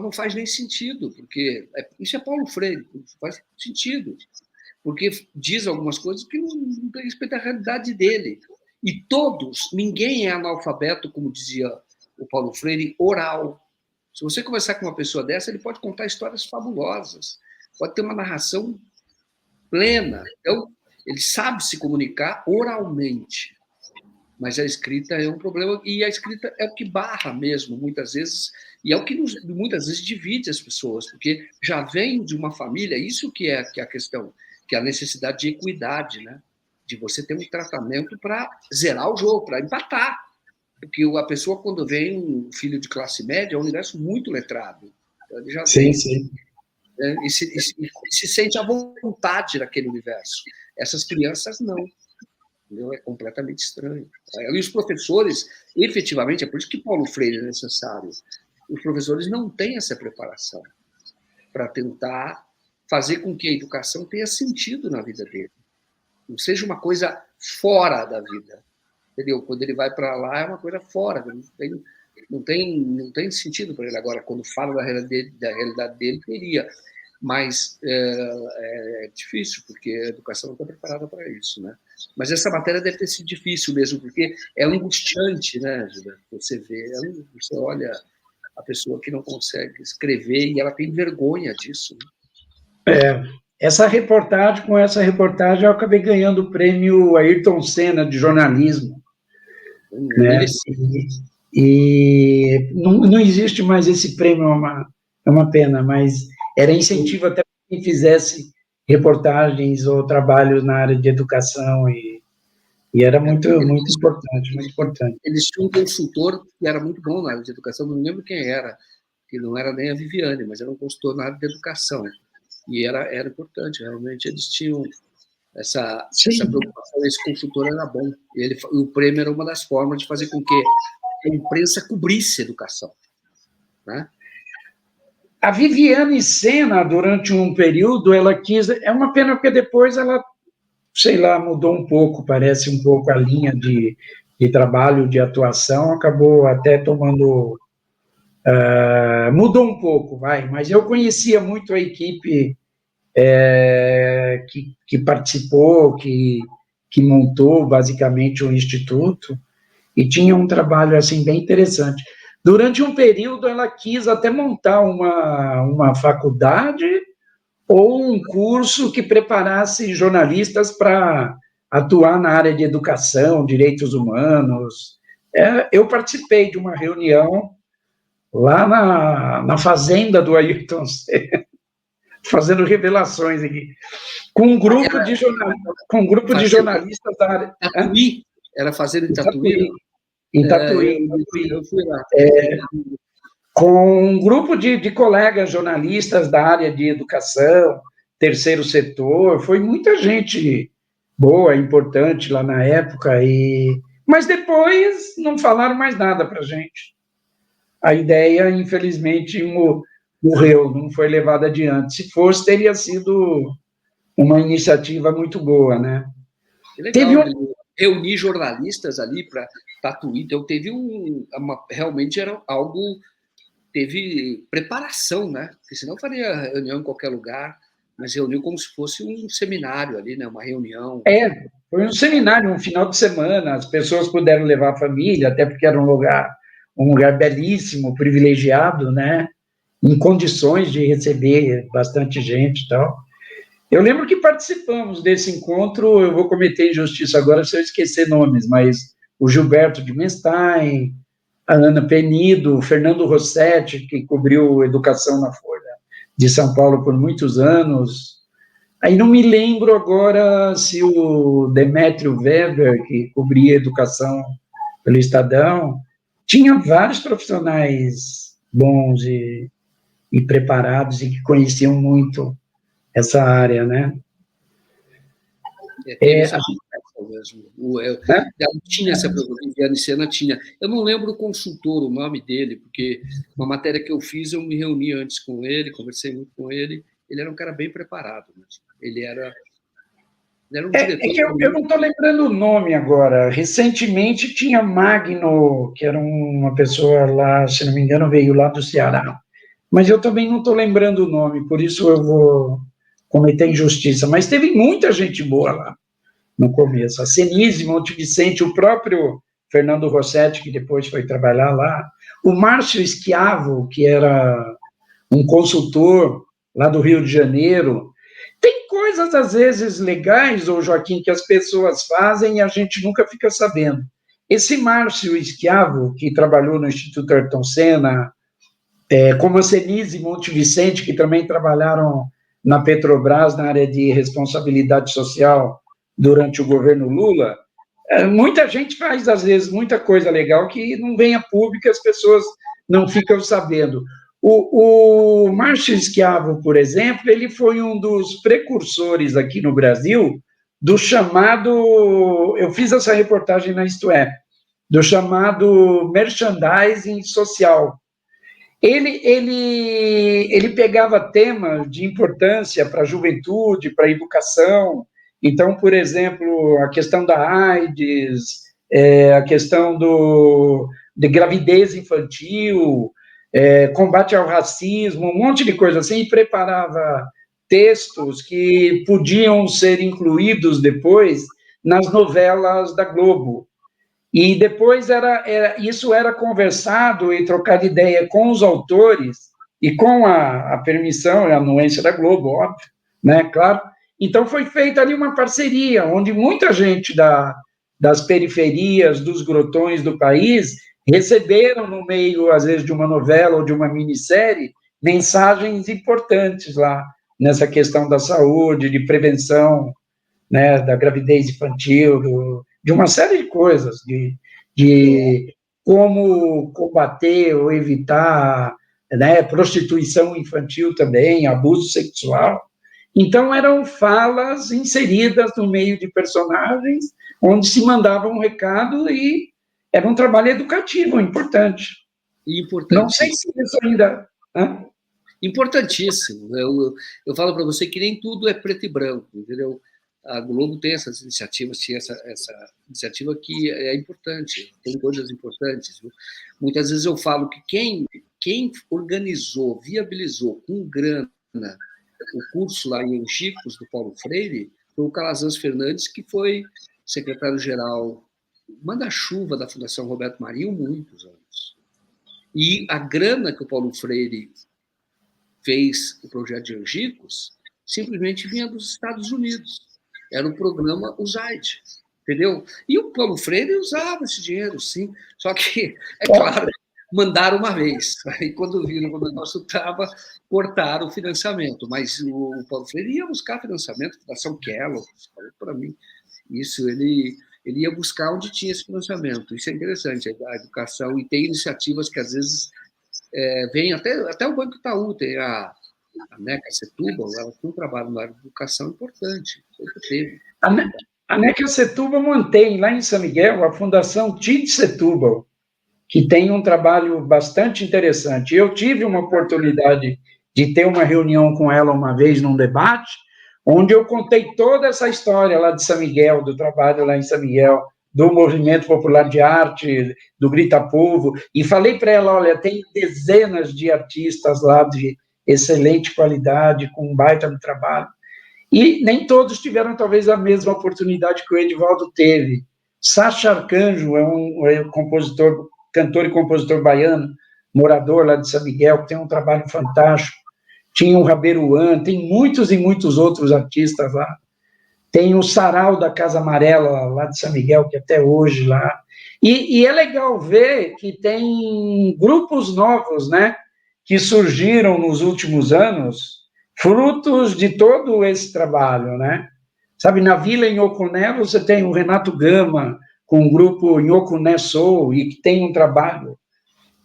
não faz nem sentido, porque isso é Paulo Freire, não faz sentido, porque diz algumas coisas que não tem respeito à realidade dele. E ninguém é analfabeto, como dizia o Paulo Freire, oral. Se você conversar com uma pessoa dessa, ele pode contar histórias fabulosas, pode ter uma narração plena. Então, ele sabe se comunicar oralmente. mas a escrita é um problema, e a escrita é o que barra mesmo, muitas vezes, e é o que muitas vezes divide as pessoas, porque já vem de uma família, isso que é a questão, que é a necessidade de equidade, né? De você ter um tratamento para zerar o jogo, para empatar. Porque a pessoa, quando vem um filho de classe média, é um universo muito letrado. Então, ele já vem,
sim.
Né, e se sente à vontade naquele universo. Essas crianças não. Entendeu? É completamente estranho. E os professores, efetivamente, é por isso que Paulo Freire é necessário. Os professores não têm essa preparação para tentar fazer com que a educação tenha sentido na vida dele. Não seja uma coisa fora da vida. Entendeu? Quando ele vai para lá, é uma coisa fora. Não tem sentido para ele. Agora, quando fala da realidade dele, teria. Mas é difícil, porque a educação não está preparada para isso, né? Mas essa matéria deve ter sido difícil mesmo, porque é angustiante, né, Gilberto? Você vê, você olha a pessoa que não consegue escrever e ela tem vergonha disso.
Né? Com essa reportagem, eu acabei ganhando o prêmio Ayrton Senna de jornalismo. Né? E não existe mais esse prêmio, é uma pena, mas era incentivo até para quem fizesse reportagens ou trabalhos na área de educação, e era muito importante.
Eles tinham um consultor que era muito bom na área de educação, não lembro quem era, que não era nem a Viviane, mas era um consultor na área de educação, e era importante, realmente eles tinham essa preocupação, esse consultor era bom, e o prêmio era uma das formas de fazer com que a imprensa cobrisse a educação, né?
A Viviane Senna, durante um período, ela quis... É uma pena, porque depois ela, sei lá, mudou um pouco, parece um pouco a linha de trabalho, de atuação, acabou até tomando... mudou um pouco, mas eu conhecia muito a equipe que participou, que montou, basicamente, o Instituto, e tinha um trabalho, assim, bem interessante. Durante um período, ela quis até montar uma faculdade ou um curso que preparasse jornalistas para atuar na área de educação, direitos humanos. Eu participei de uma reunião lá na fazenda do Ayrton Senna, fazendo revelações aqui, com um grupo de jornalistas da área...
Tatuí? Era fazenda em Tatuí?
Em Tatuí.
Eu fui lá.
Com um grupo de colegas jornalistas da área de educação, terceiro setor, foi muita gente boa, importante lá na época, mas depois não falaram mais nada para a gente. A ideia, infelizmente, morreu, não foi levada adiante. Se fosse, teria sido uma iniciativa muito boa, né?
Legal, reunir jornalistas ali para Tatuí, então teve realmente era algo, teve preparação, né? Porque senão faria reunião em qualquer lugar, mas reuniu como se fosse um seminário ali, né? Uma reunião.
Foi um seminário, um final de semana, as pessoas puderam levar a família, até porque era um lugar belíssimo, privilegiado, né? Em condições de receber bastante gente e tal. Eu lembro que participamos desse encontro, eu vou cometer injustiça agora se eu esquecer nomes, mas o Gilberto de Menstein, a Ana Penido, o Fernando Rossetti, que cobriu educação na Folha de São Paulo por muitos anos. Aí não me lembro agora se o Demétrio Weber, que cobria educação pelo Estadão, tinha vários profissionais bons e preparados e que conheciam muito essa área, né?
Ela tinha essa preocupação, Viviane Senna tinha. Eu não lembro o consultor, o nome dele, porque uma matéria que eu fiz, eu me reuni antes com ele, conversei muito com ele. Ele era um cara bem preparado mesmo. Ele era um diretor.
Eu não estou lembrando o nome agora. Recentemente tinha Magno, que era uma pessoa lá, se não me engano, veio lá do Ceará. Mas eu também não estou lembrando o nome, por isso eu vou cometer injustiça. Mas teve muita gente boa lá no começo. A Senise Monte Vicente, o próprio Fernando Rossetti, que depois foi trabalhar lá. O Márcio Schiavo, que era um consultor lá do Rio de Janeiro. Tem coisas, às vezes, legais, ô Joaquim, que as pessoas fazem e a gente nunca fica sabendo. esse Márcio Schiavo, que trabalhou no Instituto Ayrton Senna, como a Senise e Monte Vicente, que também trabalharam na Petrobras, na área de responsabilidade social, durante o governo Lula, muita gente faz, às vezes, muita coisa legal que não vem a público e as pessoas não ficam sabendo. O Márcio Schiavo, por exemplo, ele foi um dos precursores aqui no Brasil do chamado, eu fiz essa reportagem na Isto É, do chamado merchandising social. Ele pegava temas de importância para a juventude, para a educação. Então, por exemplo, a questão da AIDS, a questão de gravidez infantil, combate ao racismo, um monte de coisa assim, e preparava textos que podiam ser incluídos depois nas novelas da Globo. E depois isso era conversado e trocado ideia com os autores e com a permissão e a anuência da Globo, óbvio, né, claro. Então foi feita ali uma parceria, onde muita gente das periferias, dos grotões do país, receberam no meio, às vezes, de uma novela ou de uma minissérie, mensagens importantes lá, nessa questão da saúde, de prevenção, né, da gravidez infantil, de uma série de coisas, de como combater ou evitar, né, prostituição infantil também, abuso sexual. Então, eram falas inseridas no meio de personagens, onde se mandava um recado e era um trabalho educativo importante. Não sei se isso ainda...
Importantíssimo. Eu falo para você que nem tudo é preto e branco, entendeu? A Globo tem essas iniciativas, tinha essa iniciativa que é importante, tem coisas importantes. Viu? Muitas vezes eu falo que quem organizou, viabilizou com grana o curso lá em Angicos, do Paulo Freire, foi o Calazans Fernandes, que foi secretário-geral, manda-chuva da Fundação Roberto Marinho, muitos anos. E a grana que o Paulo Freire fez o projeto de Angicos simplesmente vinha dos Estados Unidos. Era o programa USAID, entendeu? E o Paulo Freire usava esse dinheiro, sim. Só que, é claro, mandaram uma vez. Aí, quando viram que o negócio estava, cortaram o financiamento. Mas o Paulo Freire ia buscar financiamento, Fundação Kellogg, falou para mim. Isso, ele ia buscar onde tinha esse financiamento. Isso é interessante, a educação. E tem iniciativas que, às vezes, vêm até o Banco Itaú, tem a NECA Setúbal, ela tem um trabalho na área de educação importante.
A NECA Setúbal mantém, lá em São Miguel, a Fundação Tite Setúbal, que tem um trabalho bastante interessante. Eu tive uma oportunidade de ter uma reunião com ela uma vez num debate, onde eu contei toda essa história lá de São Miguel, do trabalho lá em São Miguel, do Movimento Popular de Arte, do Grita Povo, e falei para ela, olha, tem dezenas de artistas lá de excelente qualidade, com um baita de trabalho, e nem todos tiveram, talvez, a mesma oportunidade que o Edivaldo teve. Sacha Arcanjo é um compositor, cantor e compositor baiano, morador lá de São Miguel, que tem um trabalho fantástico. Tinha o Raberuan, tem muitos e muitos outros artistas lá. Tem o Sarau da Casa Amarela, lá de São Miguel, que até hoje lá. E é legal ver que tem grupos novos, né, que surgiram nos últimos anos, frutos de todo esse trabalho, né? Sabe, na Vila Inhocuné, você tem o Renato Gama, com o grupo Inhocuné Soul, e que tem um trabalho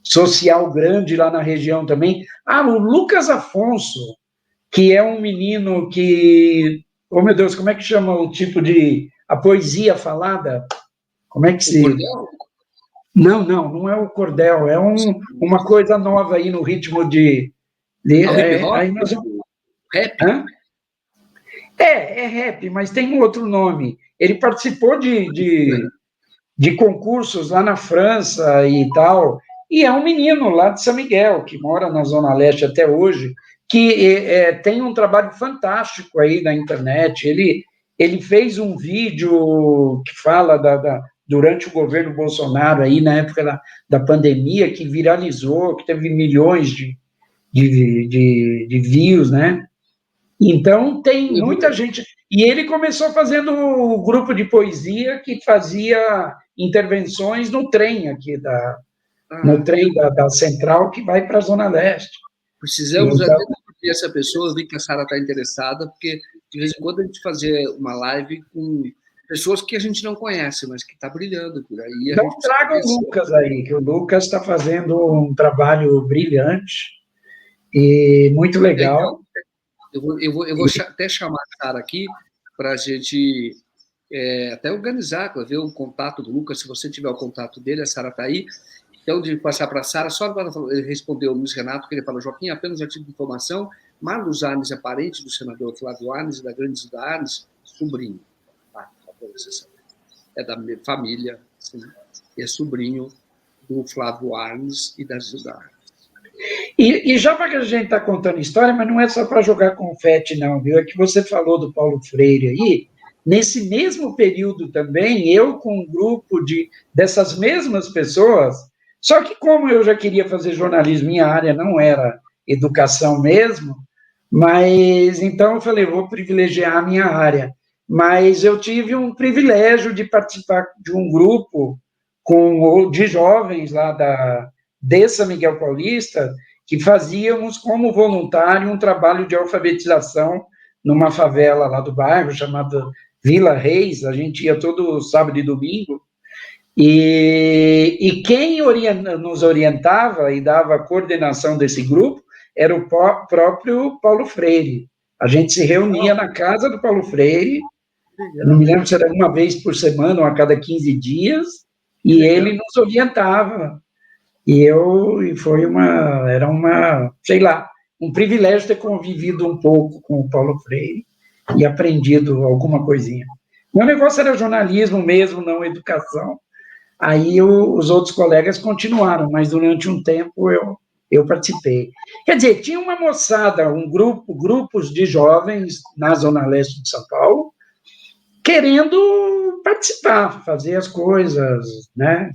social grande lá na região também. O Lucas Afonso, que é um menino que... Oh, meu Deus, como é que chama o tipo de... a poesia falada? Como é que se...
Cordel?
Não é o cordel, é uma coisa nova aí no ritmo de
hip hop?
Aí nós...
Rap?
Hã? É rap, mas tem um outro nome. Ele participou de concursos lá na França e tal, e é um menino lá de São Miguel, que mora na Zona Leste até hoje, que tem um trabalho fantástico aí na internet. Ele fez um vídeo que fala durante o governo Bolsonaro, aí, na época da pandemia, que viralizou, que teve milhões de views, né? Então, tem muita gente... E ele começou fazendo o grupo de poesia que fazia intervenções no trem aqui, no trem da Central, que vai para a Zona Leste.
Precisamos até discutir essa pessoa. Eu vi que a Sara está interessada, porque de vez em quando a gente fazer uma live com pessoas que a gente não conhece, mas que está brilhando por aí.
Então, traga o Lucas aí, que o Lucas está fazendo um trabalho brilhante e muito legal.
Eu vou até chamar a Sara aqui para a gente até organizar, para ver o contato do Lucas. Se você tiver o contato dele, a Sara está aí. Então, de passar para a Sara, só para responder o Luiz Renato, que ele falou: Joaquim, apenas já tive informação, Marlos Arnes é parente do senador Flávio Arnes e da grande Zilda Arnes, sobrinho. É da minha família, sim. É sobrinho do Flávio Arnes e da Zilda Arnes.
E já para que a gente está contando história, mas não é só para jogar confete, não, viu? É que você falou do Paulo Freire aí. Nesse mesmo período também, eu com um grupo dessas mesmas pessoas, só que como eu já queria fazer jornalismo, minha área não era educação mesmo, mas então eu falei, vou privilegiar a minha área. Mas eu tive um privilégio de participar de um grupo de jovens lá de São Miguel Paulista, que fazíamos como voluntário um trabalho de alfabetização numa favela lá do bairro, chamada Vila Reis. A gente ia todo sábado e domingo, e quem nos orientava e dava a coordenação desse grupo era o próprio Paulo Freire. A gente se reunia na casa do Paulo Freire, não me lembro se era uma vez por semana ou a cada 15 dias, e ele nos orientava. Era sei lá, um privilégio ter convivido um pouco com o Paulo Freire e aprendido alguma coisinha. Meu negócio era jornalismo mesmo, não educação. Aí os outros colegas continuaram, mas durante um tempo eu participei. Quer dizer, tinha uma moçada, grupos de jovens na Zona Leste de São Paulo, querendo participar, fazer as coisas, né?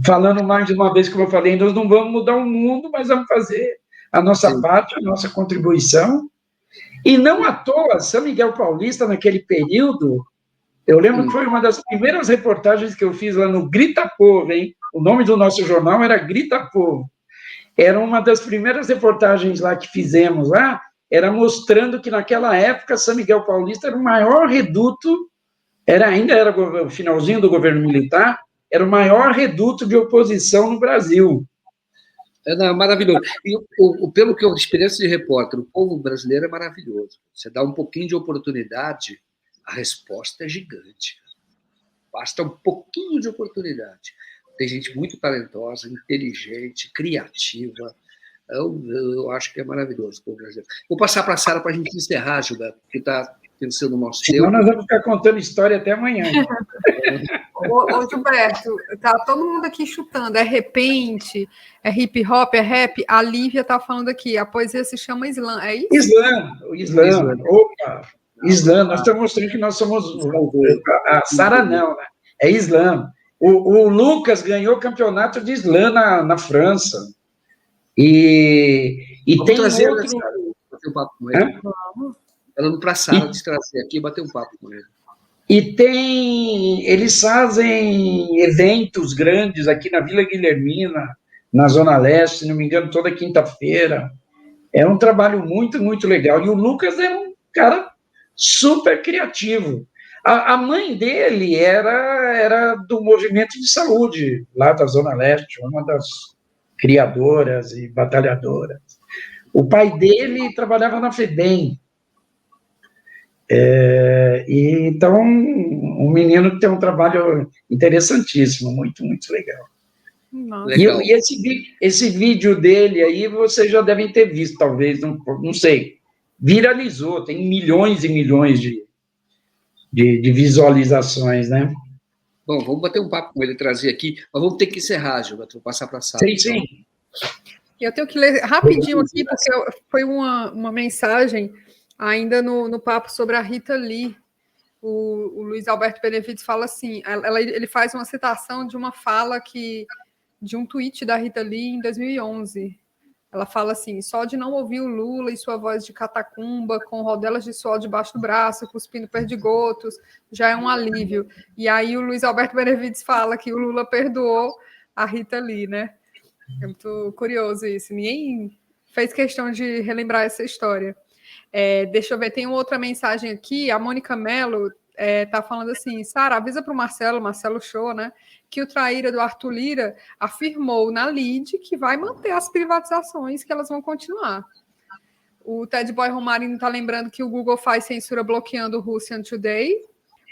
Falando mais de uma vez, como eu falei, nós não vamos mudar o mundo, mas vamos fazer a nossa parte, a nossa contribuição. E não à toa, São Miguel Paulista, naquele período, eu lembro que foi uma das primeiras reportagens que eu fiz lá no Grita Povo, hein? O nome do nosso jornal era Grita Povo. Era uma das primeiras reportagens lá que fizemos lá, era mostrando que naquela época São Miguel Paulista era o maior reduto, ainda era o finalzinho do governo militar, era o maior reduto de oposição no Brasil.
Não, maravilhoso. E pelo que eu experiência de repórter, o povo brasileiro é maravilhoso. Você dá um pouquinho de oportunidade, a resposta é gigante. Basta um pouquinho de oportunidade. Tem gente muito talentosa, inteligente, criativa. Eu acho que é maraviloso o povo brasileiro. Vou passar para a Sara para a gente encerrar, Gilberto, porque está pensando no nosso tempo.
Senão nós vamos ficar contando história até amanhã.
Ô, Gilberto, tá todo mundo aqui chutando. É repente, é hip hop, é rap. A Lívia tá falando aqui, a poesia se chama slam, é isso?
Slam. Opa, slam. Nós estamos mostrando que nós somos... A Sara não, né? É slam. O Lucas ganhou campeonato de slam na França. E tem outro...
Bater um papo com ele. Falando para a Sara de trazer aqui e bater um papo com ele.
E eles fazem eventos grandes aqui na Vila Guilhermina, na Zona Leste, se não me engano, toda quinta-feira. É um trabalho muito, muito legal. E o Lucas é um cara super criativo. A mãe dele era do movimento de saúde, lá da Zona Leste, uma das criadoras e batalhadoras. O pai dele trabalhava na FEBEM. Então, um menino que tem um trabalho interessantíssimo, muito, muito legal.
Legal.
E esse vídeo dele aí, vocês já devem ter visto, talvez, não sei. Viralizou, tem milhões e milhões de visualizações, né?
Bom, vamos bater um papo com ele, trazer aqui, mas vamos ter que encerrar, Gilberto, vou passar para a Sara.
Sim.
Eu tenho que ler rapidinho aqui, porque foi uma mensagem ainda no papo sobre a Rita Lee. O Luiz Alberto Benevides fala assim, ele faz uma citação de uma fala de um tweet da Rita Lee em 2011. Ela fala assim, só de não ouvir o Lula e sua voz de catacumba, com rodelas de suor debaixo do braço, cuspindo perdigotos, já é um alívio. E aí o Luiz Alberto Benevides fala que o Lula perdoou a Rita Lee, né? É muito curioso isso. Ninguém fez questão de relembrar essa história. Deixa eu ver, tem outra mensagem aqui, a Mônica Mello tá falando assim, Sara, avisa para o Marcelo Show, né, que o traíra do Arthur Lira afirmou na LIDE que vai manter as privatizações, que elas vão continuar. O Ted Boy Romarino está lembrando que o Google faz censura bloqueando o Russian Today.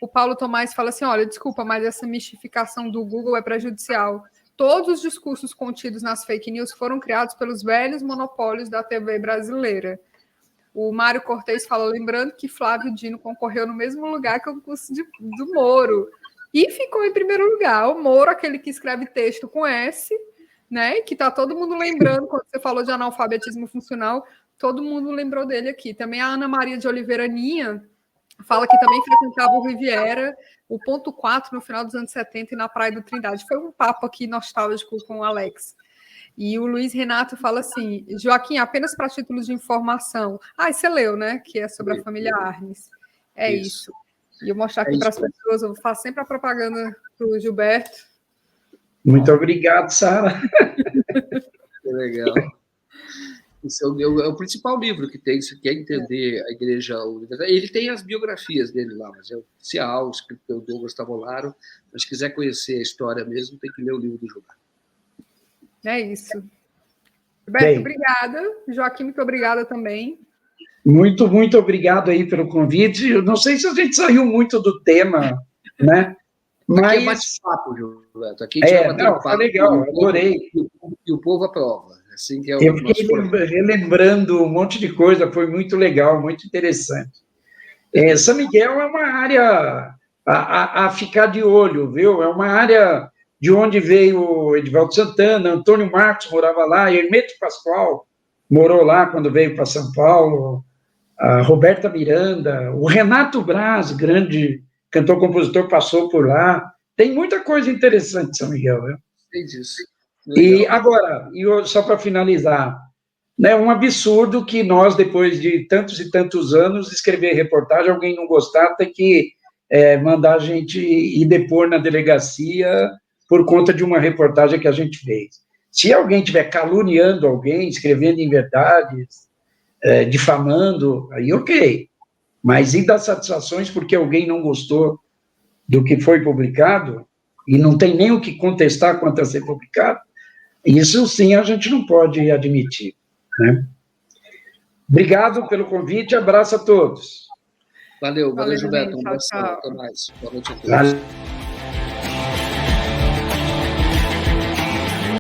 O Paulo Tomás fala assim, olha, desculpa, mas essa mistificação do Google é prejudicial. Todos os discursos contidos nas fake news foram criados pelos velhos monopólios da TV brasileira. O Mário Cortez fala, lembrando que Flávio Dino concorreu no mesmo lugar que o curso do Moro. E ficou em primeiro lugar. O Moro, aquele que escreve texto com S, né? Que tá todo mundo lembrando, quando você falou de analfabetismo funcional, todo mundo lembrou dele aqui. Também a Ana Maria de Oliveira Ninha fala que também frequentava o Riviera, o ponto 4, no final dos anos 70, e na Praia do Trindade. Foi um papo aqui nostálgico com o Alex. E o Luiz Renato fala assim, Joaquim, apenas para títulos de informação. Você leu, né? Que é sobre a família Arnes. Isso. E eu mostrar aqui para as pessoas, eu faço sempre a propaganda para o Gilberto.
Muito obrigado, Sara.
Que legal. Esse é o principal livro que tem, se quer entender a Igreja Universal. Ele tem as biografias dele lá, mas é oficial, escrito pelo Douglas Tavolaro. Mas se quiser conhecer a história mesmo, tem que ler o livro do Gilberto.
É isso. Gilberto, obrigada. Joaquim, muito obrigada também.
Muito, muito obrigado aí pelo convite. Eu não sei se a gente saiu muito do tema, né?
Mas... Aqui é bate-papo, Gilberto. Aqui
foi legal, adorei.
E o povo aprova. Assim que é o
eu fiquei relembrando um monte de coisa, foi muito legal, muito interessante. São Miguel é uma área a ficar de olho, viu? É uma área de onde veio o Edivaldo Santana, Antônio Marcos morava lá, Hermeto Pascoal morou lá quando veio para São Paulo, a Roberta Miranda, o Renato Braz, grande cantor-compositor, passou por lá. Tem muita coisa interessante em São Miguel, viu?
Sei disso.
E agora, só para finalizar, né, um absurdo que nós, depois de tantos e tantos anos, escrever reportagem, alguém não gostar, tem que mandar a gente ir depor na delegacia por conta de uma reportagem que a gente fez. Se alguém estiver caluniando alguém, escrevendo inverdades, difamando, aí ok. Mas e dar satisfações porque alguém não gostou do que foi publicado e não tem nem o que contestar quanto a ser publicado, isso sim a gente não pode admitir, né? Obrigado pelo convite, abraço a todos.
Valeu, Gilberto.
Tchau.
Até mais. Boa noite a todos.
Valeu.